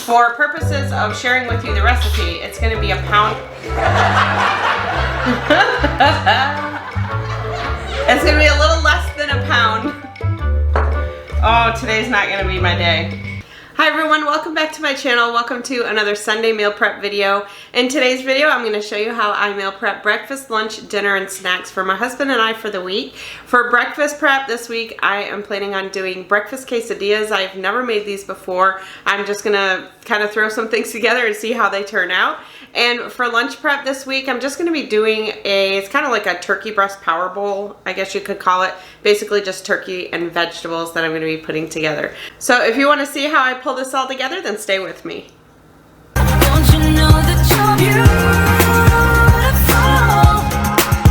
For purposes of sharing with you the recipe, it's going to be a pound. It's going to be a little less than a pound. Oh, today's not going to be my day. Hi everyone, welcome back to my channel. Welcome to another Sunday meal prep video. In today's video, I'm going to show you how I meal prep breakfast, lunch, dinner, and snacks for my husband and I for the week. For breakfast prep this week, I am planning on doing breakfast quesadillas. I've never made these before. I'm just going to kind of throw some things together and see how they turn out. And for lunch prep this week, I'm just going to be doing it's kind of like a turkey breast power bowl, I guess you could call it. Basically just turkey and vegetables that I'm going to be putting together. So if you want to see how I pull this all together, then stay with me. Don't you know that you're beautiful?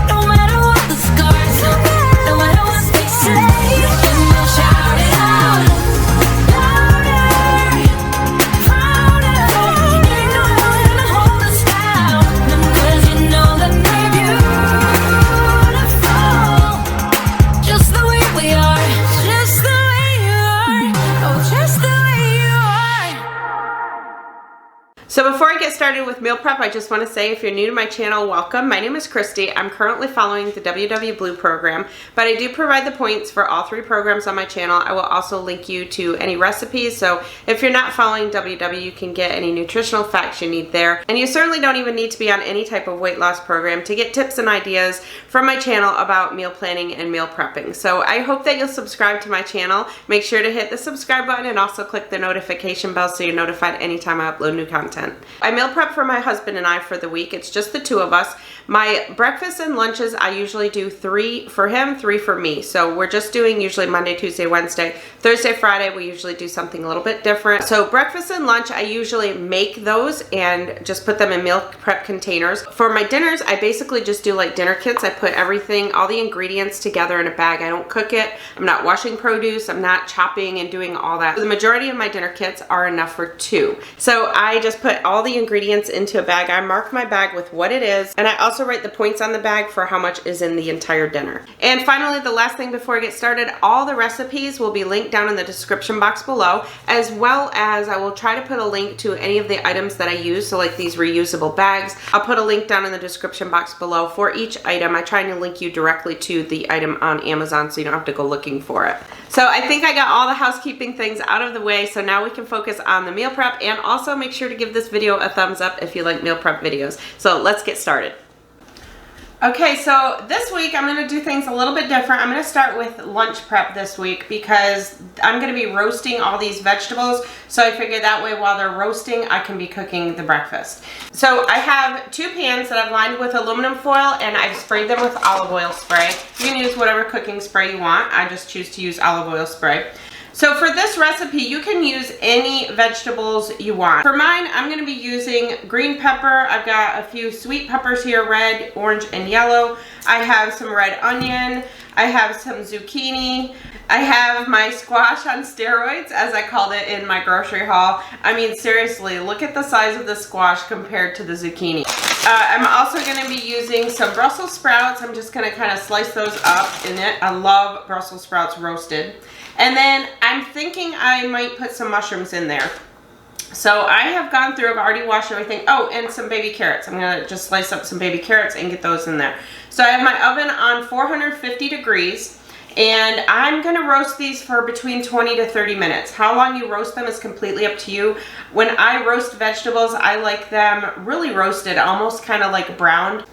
No matter what the scars, no matter what they say, and we'll shout it out louder, louder. Ain't no one gonna hold us down, 'cause you know that we're beautiful, just the way we are, just the way you are, oh, just the way you are. So before I get started with meal prep, I just want to say if you're new to my channel, welcome. My name is Kristi. I'm currently following the WW Blue program, but I do provide the points for all three programs on my channel. I will also link you to any recipes, so if you're not following WW, you can get any nutritional facts you need there. And you certainly don't even need to be on any type of weight loss program to get tips and ideas from my channel about meal planning and meal prepping. So I hope that you'll subscribe to my channel. Make sure to hit the subscribe button and also click the notification bell so you're notified anytime I upload new content. I meal prep for my husband and I for the week. It's just the two of us. My breakfasts and lunches, I usually do 3 for him, 3 for me. So we're just doing usually Monday, Tuesday, Wednesday. Thursday, Friday, we usually do something a little bit different. So breakfast and lunch, I usually make those and just put them in meal prep containers. For my dinners, I basically just do like dinner kits. I put everything, all the ingredients together in a bag. I don't cook it. I'm not washing produce. I'm not chopping and doing all that. The majority of my dinner kits are enough for 2. So I just put all the ingredients into a bag. I mark my bag with what it is, and I also write the points on the bag for how much is in the entire dinner. And finally, the last thing before I get started, all the recipes will be linked down in the description box below, as well as I will try to put a link to any of the items that I use. So like these reusable bags, I'll put a link down in the description box below for each item. I try to link you directly to the item on Amazon so you don't have to go looking for it. So I think I got all the housekeeping things out of the way, so now we can focus on the meal prep, and also make sure to give this video a thumbs up if you like meal prep videos. So let's get started. Okay, so this week I'm going to do things a little bit different. I'm going to start with lunch prep this week because I'm going to be roasting all these vegetables. So I figured that way while they're roasting, I can be cooking the breakfast. So I have 2 pans that I've lined with aluminum foil, and I've sprayed them with olive oil spray. You can use whatever cooking spray you want. I just choose to use olive oil spray. So for this recipe, you can use any vegetables you want. For mine, I'm going to be using green pepper. I've got a few sweet peppers here, red, orange, and yellow. I have some red onion. I have some zucchini. I have my squash on steroids, as I called it in my grocery haul. I mean, seriously, look at the size of the squash compared to the zucchini. I'm also going to be using some Brussels sprouts. I'm just going to kind of slice those up in it. I love Brussels sprouts roasted. And then I'm thinking I might put some mushrooms in there. So I have gone through, I've already washed everything. Oh, and some baby carrots. I'm going to just slice up some baby carrots and get those in there. So I have my oven on 450 degrees. And I'm going to roast these for between 20 to 30 minutes. How long you roast them is completely up to you. When I roast vegetables, I like them really roasted, almost kind of like browned.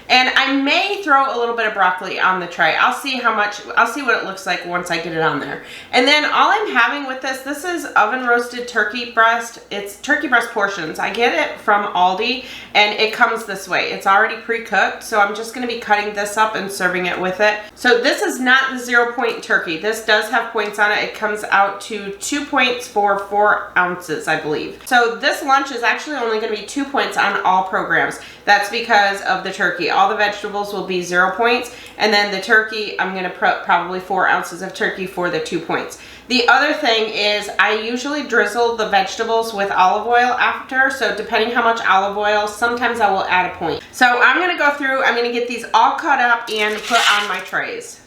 And I may throw a little bit of broccoli on the tray. I'll see what it looks like once I get it on there. And then all I'm having with this is oven roasted turkey breast. It's turkey breast portions. I get it from Aldi, and it comes this way. It's already pre-cooked, so I'm just gonna be cutting this up and serving it with it. So this is not the 0-point turkey. This does have points on it. It comes out to 2 points for 4 ounces, I believe. So this lunch is actually only gonna be 2 points on all programs. That's because of the turkey. All the vegetables will be 0 points, and then the turkey, I'm going to put probably 4 ounces of turkey for the 2 points. The other thing is I usually drizzle the vegetables with olive oil after, so depending how much olive oil, sometimes I will add a point. So I'm going to go through, I'm going to get these all cut up and put on my trays.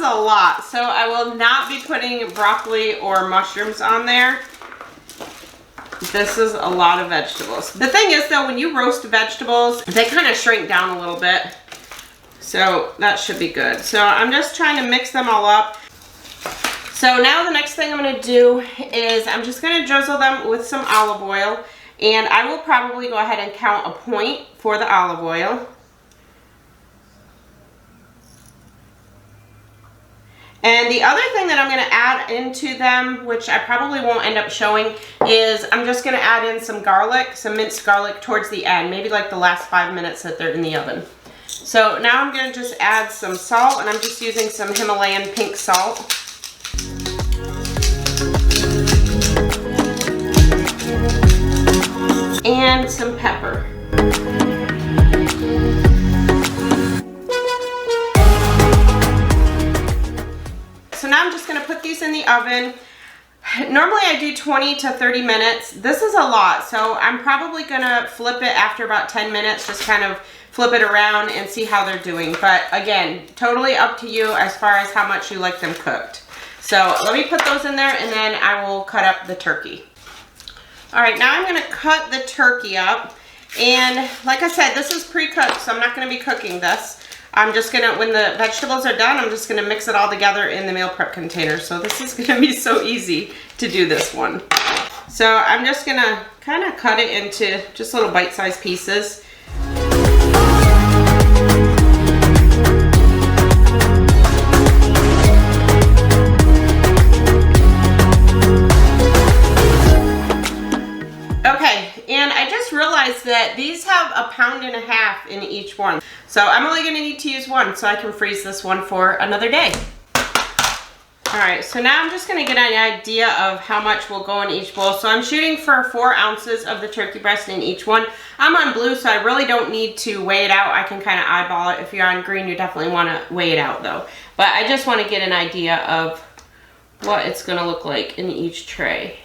a lot, so I will not be putting broccoli or mushrooms on there. This is a lot of vegetables. The thing is though, when you roast vegetables, they kind of shrink down a little bit. So that should be good. So I'm just trying to mix them all up. So now the next thing I'm gonna do is I'm just gonna drizzle them with some olive oil, and I will probably go ahead and count a point for the olive oil. And the other thing that I'm going to add into them, which I probably won't end up showing, is I'm just going to add in some garlic, some minced garlic towards the end, maybe like the last 5 minutes that they're in the oven. So now I'm going to just add some salt, and I'm just using some Himalayan pink salt. And some pepper. So now I'm just going to put these in the oven. Normally I do 20 to 30 minutes. This is a lot, so I'm probably going to flip it after about 10 minutes, just kind of flip it around and see how they're doing. But again, totally up to you as far as how much you like them cooked. So let me put those in there, and then I will cut up the turkey. All right, now I'm going to cut the turkey up. And like I said, this is pre-cooked, so I'm not going to be cooking this. I'm just gonna, when the vegetables are done, I'm just gonna mix it all together in the meal prep container. So this is gonna be so easy to do this one. So I'm just gonna kind of cut it into just little bite-sized pieces. Okay, and I just realized that these have 1.5 pounds in each one. So I'm only gonna need to use one, so I can freeze this one for another day. All right, so now I'm just gonna get an idea of how much will go in each bowl. So I'm shooting for 4 ounces of the turkey breast in each one. I'm on blue, so I really don't need to weigh it out. I can kind of eyeball it. If you're on green, you definitely wanna weigh it out though. But I just wanna get an idea of what it's gonna look like in each tray.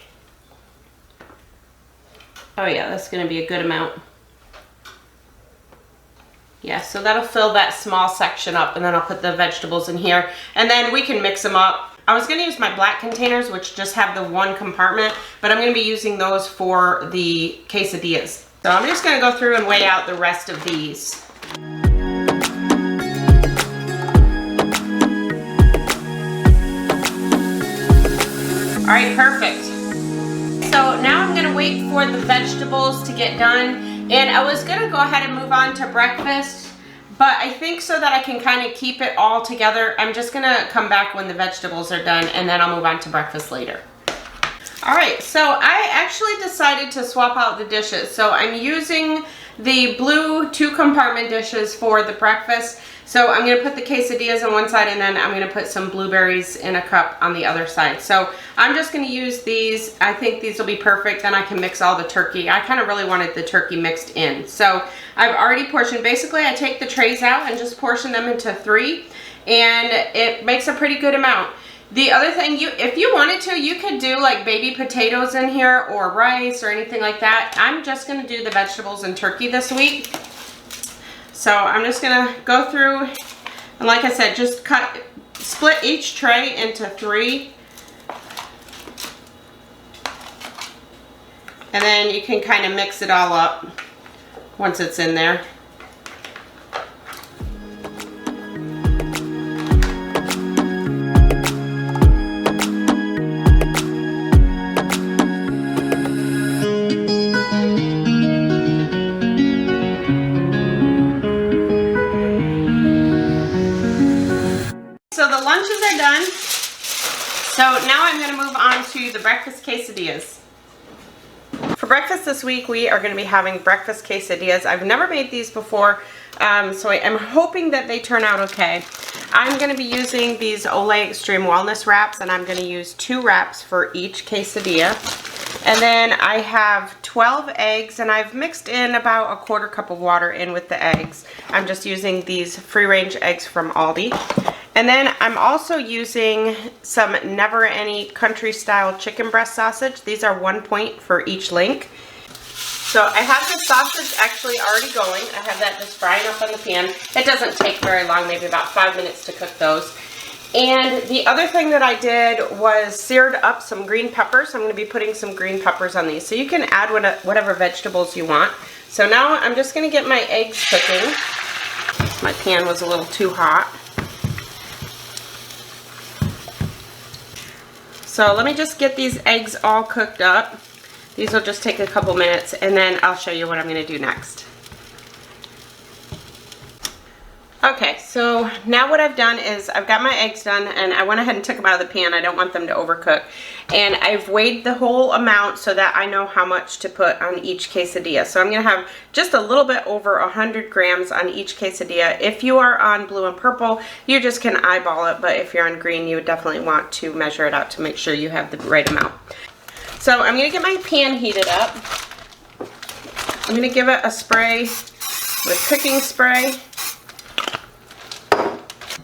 Oh yeah, that's gonna be a good amount. Yeah, so that'll fill that small section up, and then I'll put the vegetables in here, and then we can mix them up. I was gonna use my black containers, which just have the 1 compartment, but I'm gonna be using those for the quesadillas. So I'm just gonna go through and weigh out the rest of these. All right, perfect. So now I'm gonna wait for the vegetables to get done. And I was gonna go ahead and move on to breakfast, but I think so that I can kind of keep it all together, I'm just gonna come back when the vegetables are done, and then I'll move on to breakfast later. All right, so I actually decided to swap out the dishes. So I'm using the blue 2-compartment dishes for the breakfast. So I'm gonna put the quesadillas on one side, and then I'm gonna put some blueberries in a cup on the other side. So I'm just gonna use these. I think these will be perfect. Then I can mix all the turkey. I kind of really wanted the turkey mixed in. So I've already portioned. Basically, I take the trays out and just portion them into 3, and it makes a pretty good amount. The other thing, if you wanted to, you could do like baby potatoes in here or rice or anything like that. I'm just gonna do the vegetables and turkey this week. So I'm just gonna go through, and like I said, just split each tray into 3. And then you can kind of mix it all up once it's in there. So the lunches are done. So now I'm going to move on to the breakfast quesadillas. For breakfast this week, we are going to be having breakfast quesadillas. I've never made these before, so I'm hoping that they turn out okay. I'm going to be using these Olay Extreme Wellness wraps, and I'm going to use 2 wraps for each quesadilla. And then I have 12 eggs, and I've mixed in about 1/4 cup of water in with the eggs. I'm just using these free-range eggs from Aldi. And then I'm also using some Never Any country style chicken breast sausage. These are 1 point for each link. So I have the sausage actually already going. I have that just frying up on the pan. It doesn't take very long, maybe about 5 minutes to cook those. And the other thing that I did was seared up some green peppers. I'm going to be putting some green peppers on these. So you can add whatever vegetables you want. So now I'm just going to get my eggs cooking. My pan was a little too hot. So let me just get these eggs all cooked up. These will just take a couple minutes, and then I'll show you what I'm going to do next. Okay, so now what I've done is I've got my eggs done, and I went ahead and took them out of the pan. I don't want them to overcook. And I've weighed the whole amount so that I know how much to put on each quesadilla. So I'm going to have just a little bit over 100 grams on each quesadilla. If you are on blue and purple, you just can eyeball it. But if you're on green, you would definitely want to measure it out to make sure you have the right amount. So I'm going to get my pan heated up. I'm going to give it a spray with cooking spray.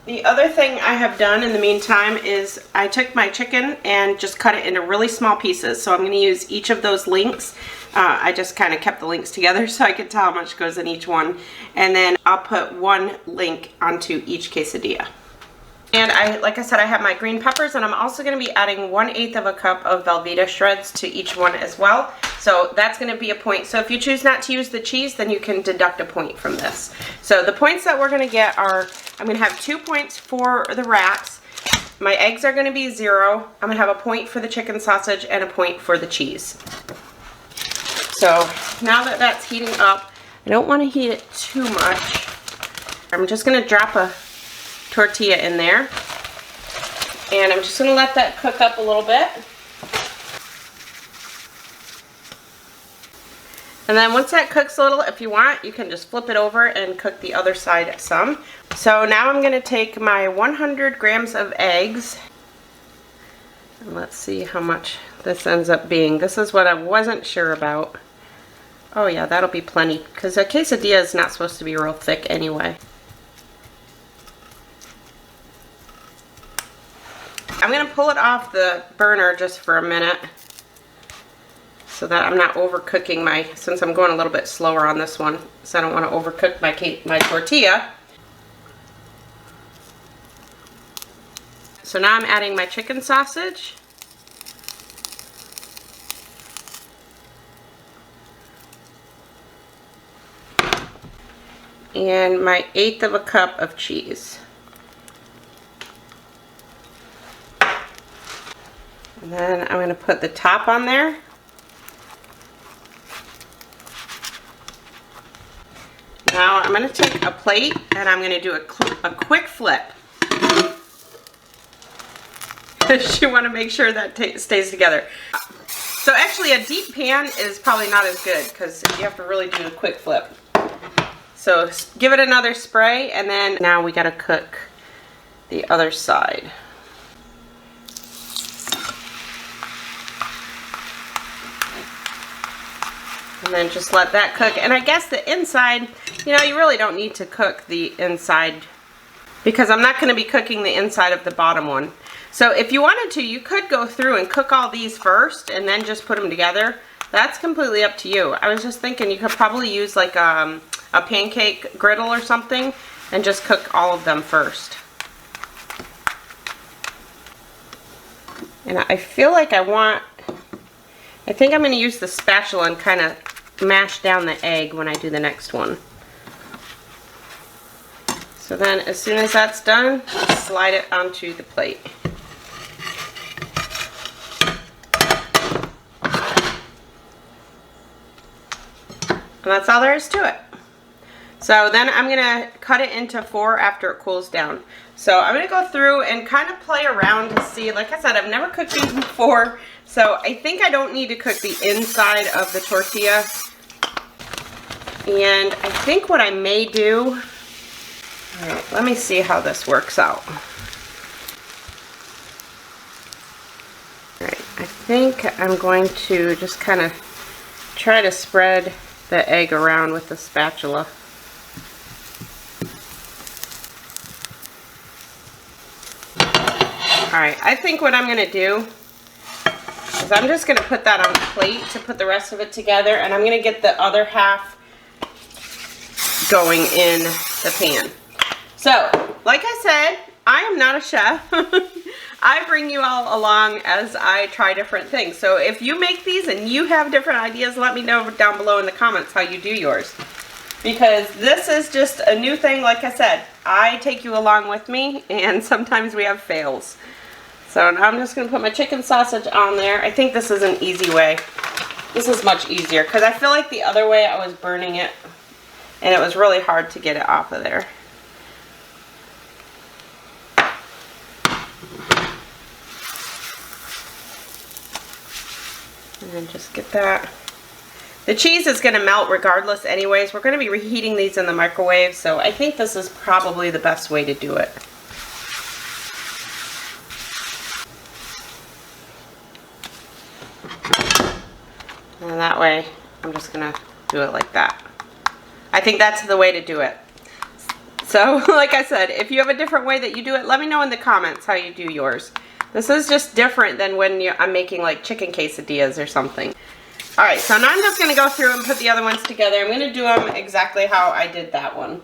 The other thing I have done in the meantime is I took my chicken and just cut it into really small pieces. So I'm going to use each of those links. I just kind of kept the links together so I could tell how much goes in each one. And then I'll put one link onto each quesadilla. And like I said, I have my green peppers, and I'm also going to be adding 1/8 of a cup of Velveeta shreds to each one as well. So that's going to be a point. So if you choose not to use the cheese, then you can deduct a point from this. So the points that we're going to get are, I'm going to have 2 points for the wraps. My eggs are going to be 0. I'm going to have a point for the chicken sausage and a point for the cheese. So now that that's heating up, I don't want to heat it too much. I'm just going to drop a tortilla in there, and I'm just going to let that cook up a little bit. And then once that cooks a little, if you want, you can just flip it over and cook the other side some. So now I'm going to take my 100 grams of eggs, and let's see how much this ends up being. This is what I wasn't sure about. Oh yeah, that'll be plenty, because a quesadilla is not supposed to be real thick anyway. I'm going to pull it off the burner just for a minute so that I'm not overcooking since I'm going a little bit slower on this one, so I don't want to overcook my tortilla. So now I'm adding my chicken sausage. And my 1/8 of a cup of cheese. And then I'm going to put the top on there. Now I'm going to take a plate and I'm going to do a quick flip. You want to make sure that stays together. So actually a deep pan is probably not as good because you have to really do a quick flip. So give it another spray, and then now we got to cook the other side. And then just let that cook. And I guess the inside, you know, you really don't need to cook the inside because I'm not going to be cooking the inside of the bottom one. So if you wanted to, you could go through and cook all these first and then just put them together. That's completely up to you. I was just thinking you could probably use like a pancake griddle or something and just cook all of them first. And I feel like I think I'm going to use the spatula and kind of mash down the egg when I do the next one. So then as soon as that's done, slide it onto the plate. And that's all there is to it. So then I'm going to cut it into 4 after it cools down. So I'm going to go through and kind of play around to see. Like I said, I've never cooked these before. So I think I don't need to cook the inside of the tortilla. And I think what I may do, all right, let me see how this works out. All right, I think I'm going to just kind of try to spread the egg around with the spatula. Alright, I think what I'm going to do is I'm just going to put that on the plate to put the rest of it together, and I'm going to get the other half going in the pan. So, like I said, I am not a chef. I bring you all along as I try different things. So if you make these and you have different ideas, let me know down below in the comments how you do yours. Because this is just a new thing, like I said. I take you along with me, and sometimes we have fails. So now I'm just going to put my chicken sausage on there. I think this is an easy way. This is much easier, because I feel like the other way I was burning it, and it was really hard to get it off of there. And then just get that. The cheese is going to melt regardless anyways. We're going to be reheating these in the microwave, so I think this is probably the best way to do it. And that way, I'm just going to do it like that. I think that's the way to do it. So, like I said, if you have a different way that you do it, let me know in the comments how you do yours. This is just different than when I'm making like chicken quesadillas or something. Alright, so now I'm just going to go through and put the other ones together. I'm going to do them exactly how I did that one.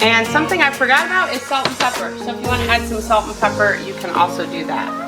And something I forgot about is salt and pepper. So if you want to add some salt and pepper, you can also do that.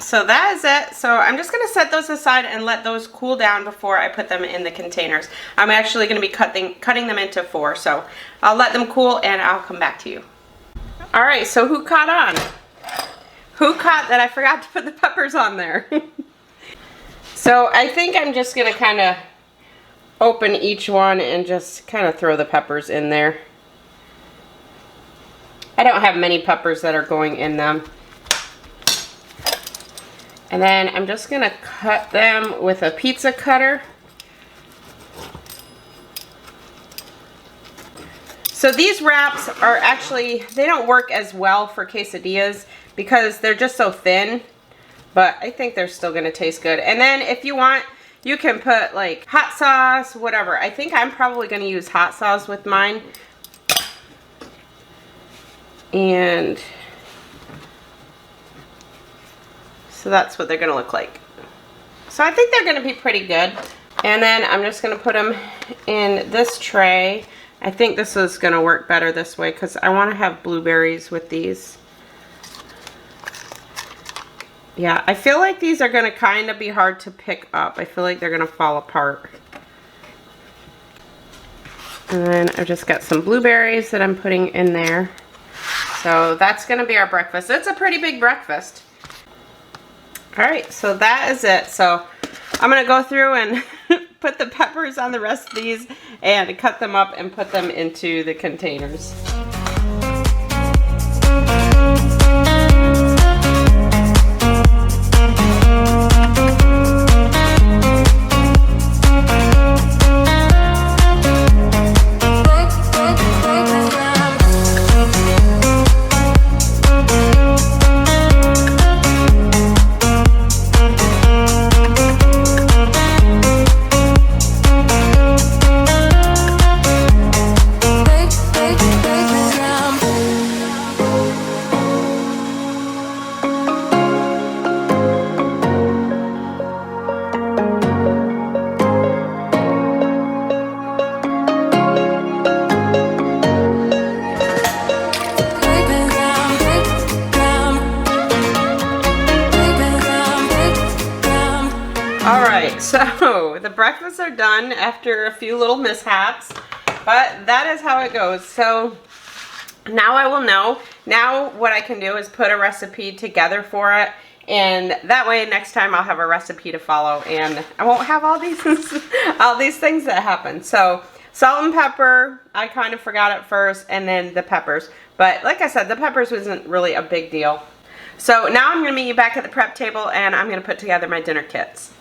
So that is it. So I'm just going to set those aside and let those cool down before I put them in the containers. I'm actually going to be cutting them into 4. So I'll let them cool and I'll come back to you. Alright, so who caught on? Who caught that I forgot to put the peppers on there? So I think I'm just going to kind of open each one and just kind of throw the peppers in there. I don't have many peppers that are going in them. And then I'm just going to cut them with a pizza cutter. So these wraps are actually, they don't work as well for quesadillas because they're just so thin. But I think they're still going to taste good. And then if you want, you can put like hot sauce, whatever. I think I'm probably going to use hot sauce with mine. And so that's what they're going to look like. So I think they're going to be pretty good. And then I'm just going to put them in this tray. I think this is going to work better this way because I want to have blueberries with these. Yeah, I feel like these are going to kind of be hard to pick up. I feel like they're going to fall apart. And then I've just got some blueberries that I'm putting in there. So that's going to be our breakfast. It's a pretty big breakfast. Alright, so that is it. So I'm going to go through and put the peppers on the rest of these and cut them up and put them into the containers. Alright, so the breakfasts are done after a few little mishaps, but that is how it goes. So now I will know. Now what I can do is put a recipe together for it And that way next time I'll have a recipe to follow and I won't have all these all these things that happen. So salt and pepper, I kind of forgot at first, and then the peppers. But like I said, the peppers wasn't really a big deal. So now I'm going to meet you back at the prep table and I'm going to put together my dinner kits.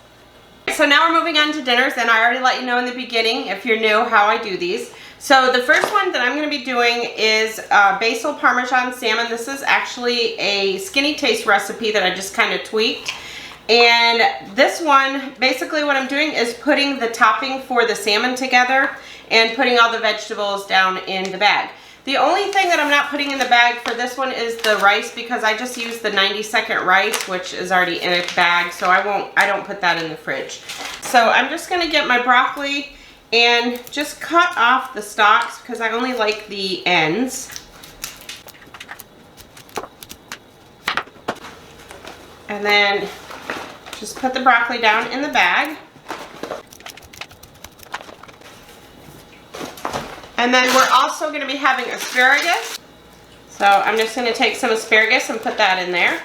So now we're moving on to dinners, and I already let you know in the beginning, if you're new, how I do these. So the first one that I'm going to be doing is basil parmesan salmon. This is actually a skinny taste recipe that I just kind of tweaked. And this one, basically what I'm doing is putting the topping for the salmon together and putting all the vegetables down in the bag. The only thing that I'm not putting in the bag for this one is the rice, because I just used the 90-second rice, which is already in a bag, so I don't put that in the fridge. So I'm just going to get my broccoli and just cut off the stalks because I only like the ends. And then just put the broccoli down in the bag. And then we're also going to be having asparagus. So I'm just going to take some asparagus and put that in there.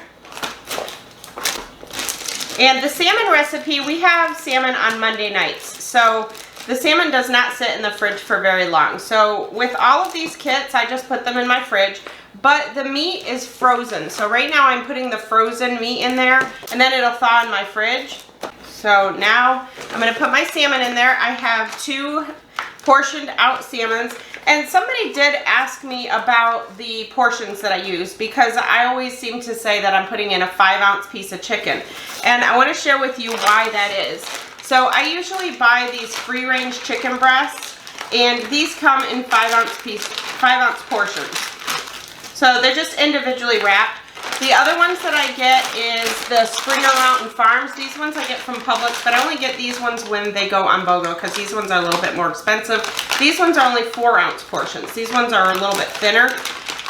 And the salmon recipe, we have salmon on Monday nights. So the salmon does not sit in the fridge for very long. So with all of these kits, I just put them in my fridge. But the meat is frozen. So right now I'm putting the frozen meat in there, and then it'll thaw in my fridge. So now I'm going to put my salmon in there. I have 2 portioned out salmons, and somebody did ask me about the portions that I use, because I always seem to say that I'm putting in a 5-ounce piece of chicken, and I want to share with you why that is. So I usually buy these free-range chicken breasts, and these come in 5-ounce portions. So they're just individually wrapped. The other ones that I get is the Springer Mountain Farms. These ones I get from Publix, but I only get these ones when they go on BOGO because these ones are a little bit more expensive. These ones are only 4-ounce portions. These ones are a little bit thinner.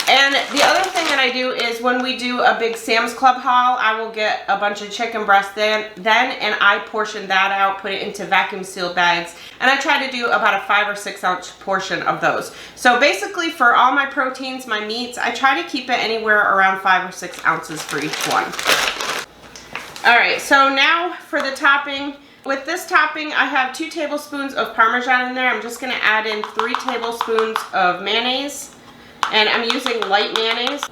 And the other thing that I do is when we do a big Sam's Club haul, I will get a bunch of chicken breasts then and I portion that out, put it into vacuum sealed bags, and I try to do about a 5 or 6 ounce portion of those. So basically for all my proteins, my meats, I try to keep it anywhere around 5 or 6 ounces for each one. Alright, so now for the topping. With this topping, I have 2 tablespoons of Parmesan in there. I'm just going to add in 3 tablespoons of mayonnaise. And I'm using light mayonnaise.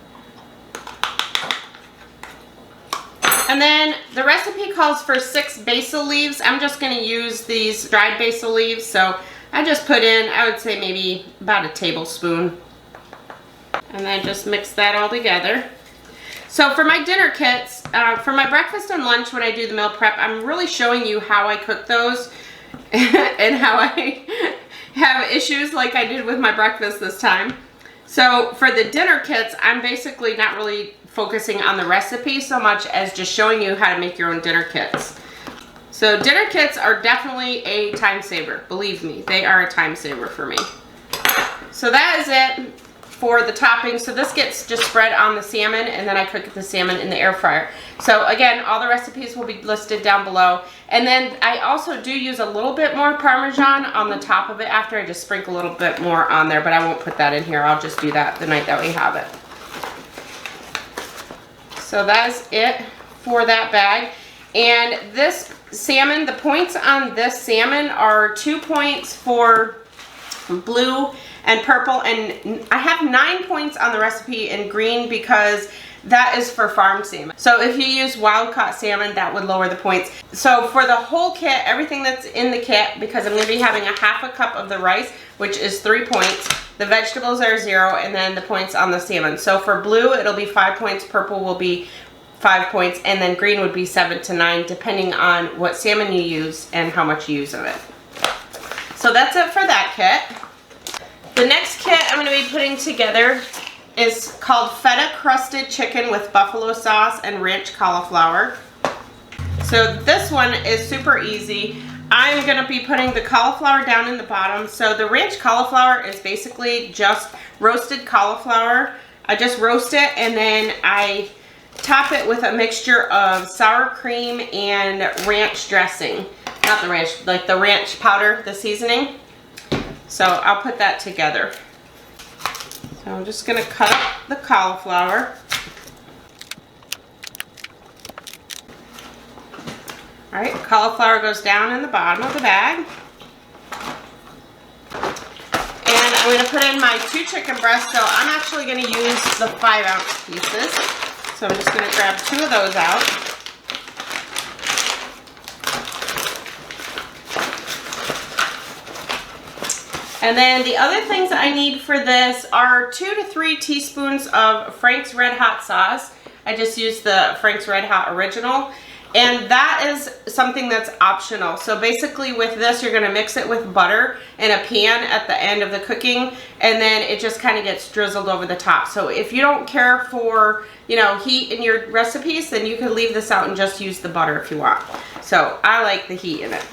And then the recipe calls for 6 basil leaves. I'm just going to use these dried basil leaves. So I just put in, I would say maybe about a tablespoon. And then just mix that all together. So for my dinner kits, for my breakfast and lunch when I do the meal prep, I'm really showing you how I cook those and how I have issues like I did with my breakfast this time. So for the dinner kits, I'm basically not really focusing on the recipe so much as just showing you how to make your own dinner kits. So dinner kits are definitely a time saver. Believe me, they are a time saver for me. So that is it for the topping. So this gets just spread on the salmon, and then I cook the salmon in the air fryer. So again, all the recipes will be listed down below. And then I also do use a little bit more Parmesan on the top of it after. I just sprinkle a little bit more on there, but I won't put that in here. I'll just do that the night that we have it. So that's it for that bag. And this salmon, the points on this salmon are 2 points for blue and purple, and I have 9 points on the recipe in green because that is for farm salmon. So if you use wild caught salmon, that would lower the points. So for the whole kit, everything that's in the kit, because I'm going to be having a 1/2 cup of the rice, which is 3 points, the vegetables are 0, and then the points on the salmon. So for blue, it'll be 5 points, purple will be 5 points, and then green would be 7 to 9, depending on what salmon you use and how much you use of it. So that's it for that kit. The next kit I'm going to be putting together is called Feta Crusted Chicken with Buffalo Sauce and Ranch Cauliflower. So this one is super easy. I'm going to be putting the cauliflower down in the bottom. So the ranch cauliflower is basically just roasted cauliflower. I just roast it and then I top it with a mixture of sour cream and ranch dressing. Not the ranch, like the ranch powder, the seasoning. So I'll put that together. So I'm just going to cut up the cauliflower. All right, cauliflower goes down in the bottom of the bag. And I'm gonna put in my 2 chicken breasts, so I'm actually gonna use the 5-ounce pieces. So I'm just gonna grab 2 of those out. And then the other things I need for this are 2 to 3 teaspoons of Frank's Red Hot sauce. I just used the Frank's Red Hot Original. And that is something that's optional. So basically with this, you're gonna mix it with butter in a pan at the end of the cooking, and then it just kind of gets drizzled over the top. So if you don't care for, you know, heat in your recipes, then you can leave this out and just use the butter if you want. So I like the heat in it.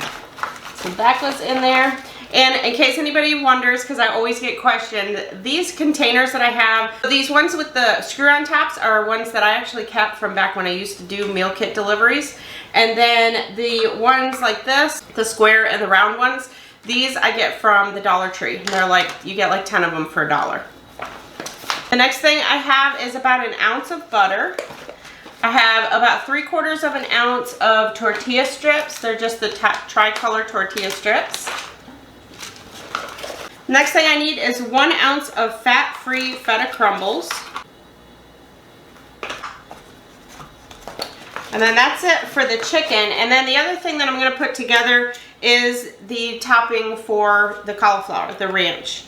So that goes in there. And in case anybody wonders, because I always get questioned, these containers that I have, these ones with the screw-on tops are ones that I actually kept from back when I used to do meal kit deliveries. And then the ones like this, the square and the round ones, these I get from the Dollar Tree. And they're like, you get like 10 of them for $1. The next thing I have is about 1 ounce of butter. I have about 3/4 of an ounce of tortilla strips. They're just the tricolor tortilla strips. Next thing I need is 1 ounce of fat-free feta crumbles. And then that's it for the chicken. And then the other thing that I'm gonna put together is the topping for the cauliflower, the ranch.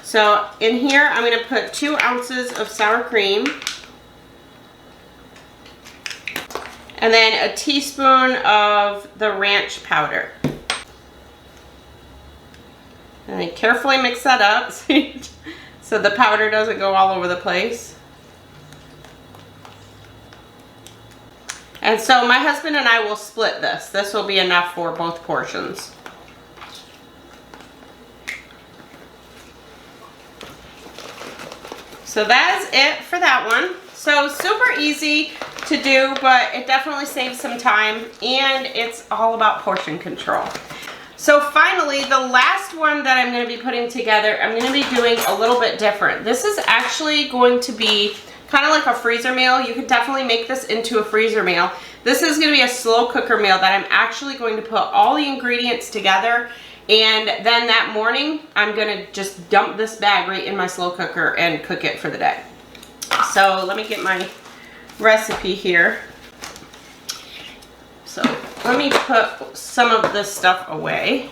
So in here, I'm gonna put 2 ounces of sour cream. And then a teaspoon of the ranch powder. And then carefully mix that up so the powder doesn't go all over the place. And so my husband and I will split this. This will be enough for both portions. So that is it for that one. So super easy to do, but it definitely saves some time, and it's all about portion control. So finally, the last one that I'm going to be putting together, I'm going to be doing a little bit different. This is actually going to be kind of like a freezer meal. You could definitely make this into a freezer meal. This is going to be a slow cooker meal that I'm actually going to put all the ingredients together, and then that morning I'm going to just dump this bag right in my slow cooker and cook it for the day. So let me get my recipe here. So let me put some of this stuff away.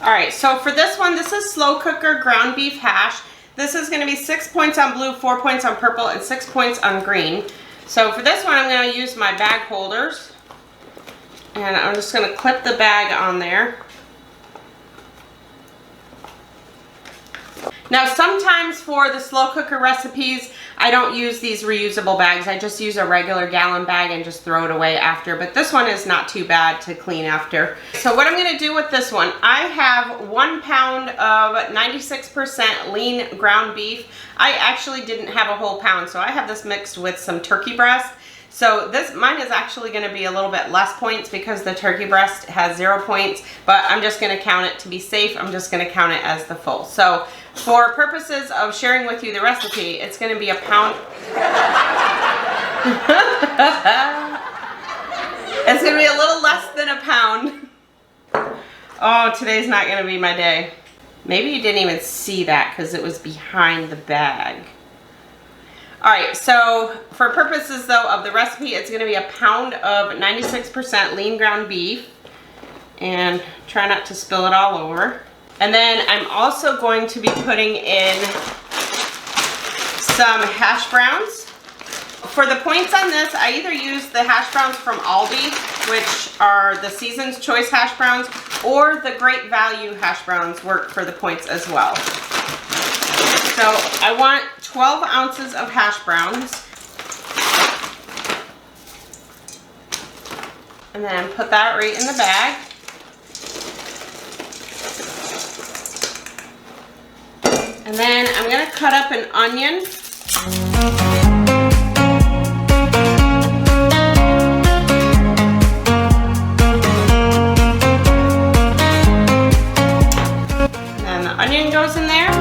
All right, so for this one, this is slow cooker ground beef hash. This is gonna be 6 points on blue, 4 points on purple, and 6 points on green. So for this one, I'm gonna use my bag holders. And I'm just gonna clip the bag on there. Now sometimes for the slow cooker recipes, I don't use these reusable bags. I just use a regular gallon bag and just throw it away after. But this one is not too bad to clean after. So what I'm going to do with this one, I have 1 pound of 96% lean ground beef. I actually didn't have a whole pound, so I have this mixed with some turkey breast. So mine is actually going to be a little bit less points because the turkey breast has 0 points, but I'm just going to count it to be safe. I'm just going to count it as the full. So for purposes of sharing with you the recipe, it's going to be 1 pound. It's going to be a little less than 1 pound. Oh, today's not going to be my day. Maybe you didn't even see that because it was behind the bag. All right, so for purposes though of the recipe, it's gonna be 1 pound of 96% lean ground beef, and try not to spill it all over. And then I'm also going to be putting in some hash browns. For the points on this, I either use the hash browns from Aldi, which are the Season's Choice hash browns, or the Great Value hash browns work for the points as well. So I want 12 ounces of hash browns. And then put that right in the bag. And then I'm going to cut up an onion. And the onion goes in there.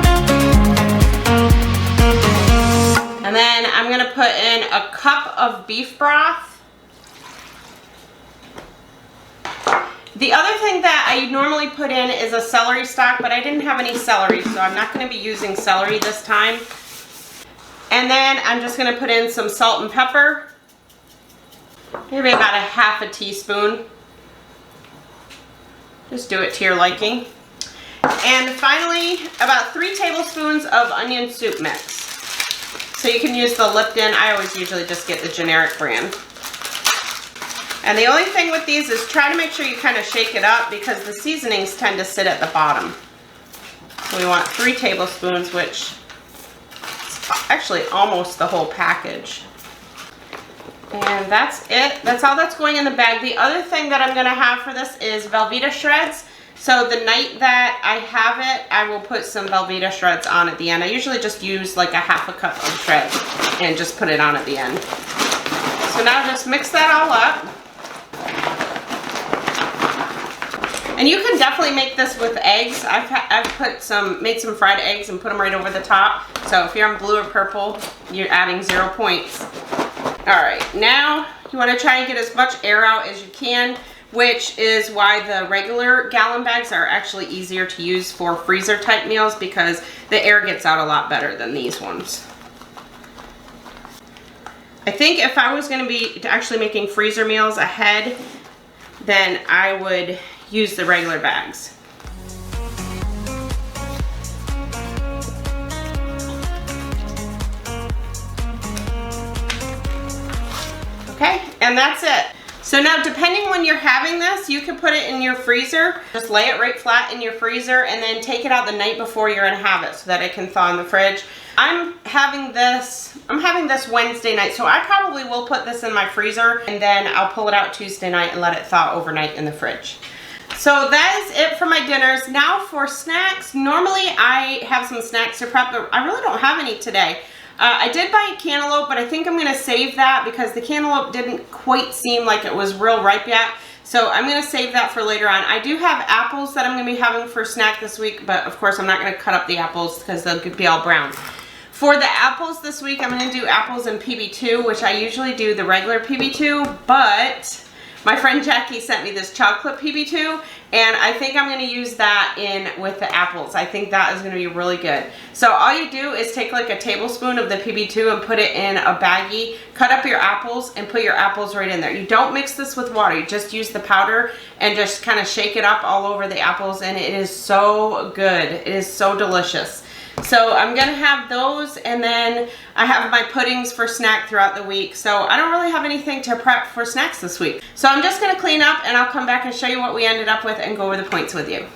And then I'm going to put in 1 cup of beef broth. The other thing that I normally put in is a celery stalk, but I didn't have any celery, so I'm not going to be using celery this time. And then I'm just going to put in some salt and pepper, maybe about a half a teaspoon. Just do it to your liking. And finally, about 3 tablespoons of onion soup mix. So you can use the Lipton. I always usually just get the generic brand. And the only thing with these is try to make sure you kind of shake it up because the seasonings tend to sit at the bottom. So we want 3 tablespoons, which is actually almost the whole package. And that's it. That's all that's going in the bag. The other thing that I'm going to have for this is Velveeta shreds. So the night that I have it, I will put some Velveeta shreds on at the end. I usually just use like a half a cup of shreds and just put it on at the end. So now just mix that all up. And you can definitely make this with eggs. I've made some fried eggs and put them right over the top. So if you're on blue or purple, you're adding 0 points. All right, now you want to try and get as much air out as you can, which is why the regular gallon bags are actually easier to use for freezer type meals because the air gets out a lot better than these ones. I think if I was going to be actually making freezer meals ahead, then I would use the regular bags. Okay, and that's it. So now depending when you're having this, you can put it in your freezer. Just lay it right flat in your freezer and then take it out the night before you're gonna have it so that it can thaw in the fridge. I'm having this Wednesday night, so I probably will put this in my freezer and then I'll pull it out Tuesday night and let it thaw overnight in the fridge. So that is it for my dinners. Now for snacks, normally I have some snacks to prep, but I really don't have any today. I did buy a cantaloupe, but I think I'm going to save that because the cantaloupe didn't quite seem like it was real ripe yet. So I'm going to save that for later on. I do have apples that I'm going to be having for snack this week, but of course I'm not going to cut up the apples because they'll be all brown. For the apples this week, I'm going to do apples in PB2, which I usually do the regular PB2, but my friend Jackie sent me this chocolate PB2, and I think I'm going to use that in with the apples. I think that is going to be really good. So all you do is take like a tablespoon of the PB2 and put it in a baggie, cut up your apples, and put your apples right in there. You don't mix this with water. You just use the powder and just kind of shake it up all over the apples, and it is so good. It is so delicious. So I'm going to have those, and then I have my puddings for snack throughout the week. So I don't really have anything to prep for snacks this week. So I'm just going to clean up, and I'll come back and show you what we ended up with and go over the points with you.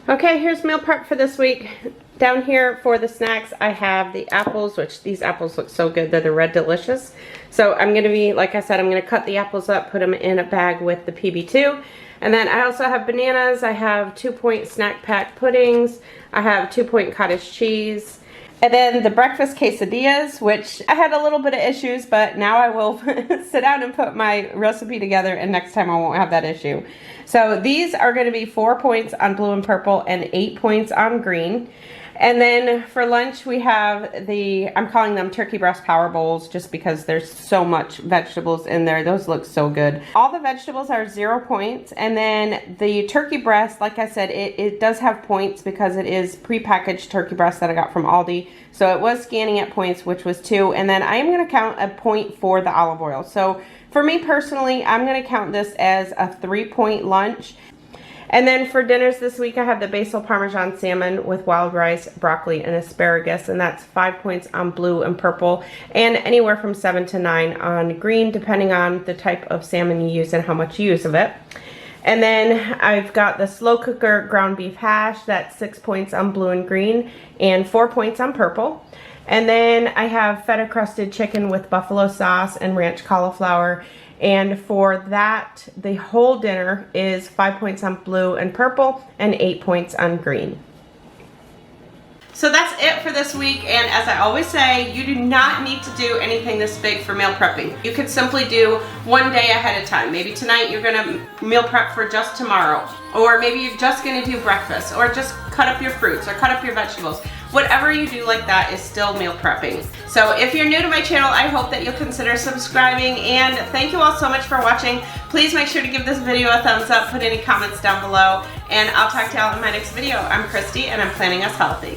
Okay, here's meal prep for this week. Down here for the snacks, I have the apples, which these apples look so good. They're the Red Delicious. So I'm going to be, like I said, I'm going to cut the apples up, put them in a bag with the PB2. And then I also have bananas. I have 2-point snack pack puddings. I have 2-point cottage cheese. And then the breakfast quesadillas, which I had a little bit of issues, but now I will sit down and put my recipe together, and next time I won't have that issue. So these are going to be 4 points on blue and purple and 8 points on green. And then for lunch we have I'm calling them turkey breast power bowls just because there's so much vegetables in there. Those look so good. All the vegetables are 0 points. And then the turkey breast, like I said, it does have points because it is prepackaged turkey breast that I got from Aldi. So it was scanning at points, which was 2. And then I am going to count a point for the olive oil. So for me personally, I'm going to count this as a 3-point lunch. And then for dinners this week, I have the basil parmesan salmon with wild rice, broccoli, and asparagus, and that's 5 points on blue and purple, and anywhere from 7 to 9 on green, depending on the type of salmon you use and how much you use of it. And then I've got the slow cooker ground beef hash, that's 6 points on blue and green, and 4 points on purple. And then I have feta crusted chicken with buffalo sauce and ranch cauliflower. And for that, the whole dinner is 5 points on blue and purple and 8 points on green. So that's it for this week, and as I always say, you do not need to do anything this big for meal prepping. You could simply do one day ahead of time. Maybe tonight you're gonna meal prep for just tomorrow, or maybe you're just gonna do breakfast, or just cut up your fruits or cut up your vegetables. Whatever you do like that is still meal prepping. So if you're new to my channel, I hope that you'll consider subscribing, and thank you all so much for watching. Please make sure to give this video a thumbs up, put any comments down below, and I'll talk to y'all in my next video. I'm Kristi, and I'm Planning Us Healthy.